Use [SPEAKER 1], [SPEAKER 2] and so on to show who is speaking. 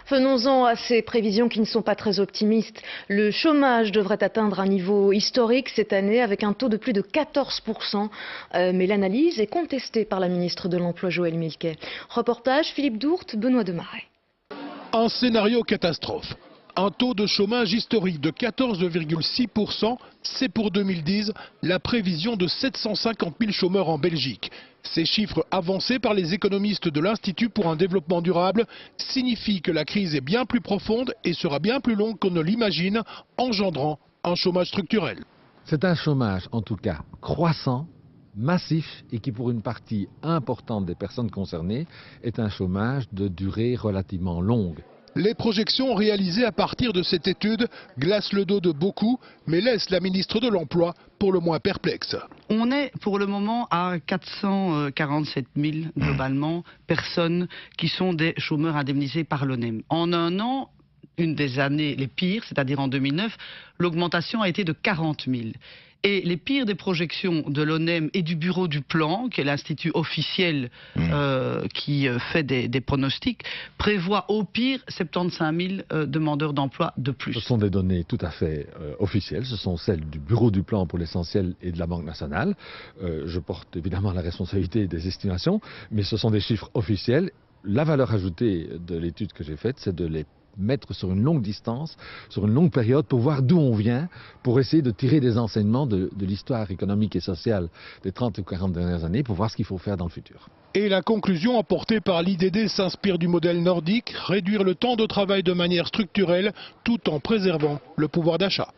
[SPEAKER 1] Venons-en à ces prévisions qui ne sont pas très optimistes. Le chômage devrait atteindre un niveau historique cette année avec un taux de plus de 14%. Mais l'analyse est contestée par la ministre de l'Emploi Joëlle Milquet. Reportage Philippe Dourte, Benoît Demaret.
[SPEAKER 2] Un scénario catastrophe. Un taux de chômage historique de 14,6%, c'est pour 2010 la prévision de 750 000 chômeurs en Belgique. Ces chiffres avancés par les économistes de l'Institut pour un développement durable signifient que la crise est bien plus profonde et sera bien plus longue qu'on ne l'imagine, engendrant un chômage structurel.
[SPEAKER 3] C'est un chômage, en tout cas, croissant, massif et qui, pour une partie importante des personnes concernées, est un chômage de durée relativement longue.
[SPEAKER 2] Les projections réalisées à partir de cette étude glacent le dos de beaucoup, mais laissent la ministre de l'Emploi pour le moins perplexe.
[SPEAKER 4] On est pour le moment à 447 000 globalement personnes qui sont des chômeurs indemnisés par l'ONEM. En un an, une des années les pires, c'est-à-dire en 2009, l'augmentation a été de 40 000. Et les pires des projections de l'ONEM et du Bureau du Plan, qui est l'institut officiel qui fait des pronostics, prévoient au pire 75 000 demandeurs d'emploi de plus.
[SPEAKER 3] Ce sont des données tout à fait officielles, ce sont celles du Bureau du Plan pour l'essentiel et de la Banque nationale. Je porte évidemment la responsabilité des estimations, mais ce sont des chiffres officiels. La valeur ajoutée de l'étude que j'ai faite, c'est de les mettre sur une longue distance, sur une longue période, pour voir d'où on vient, pour essayer de tirer des enseignements de l'histoire économique et sociale des 30 ou 40 dernières années, pour voir ce qu'il faut faire dans le futur.
[SPEAKER 2] Et la conclusion apportée par l'IDD s'inspire du modèle nordique, réduire le temps de travail de manière structurelle, tout en préservant le pouvoir d'achat.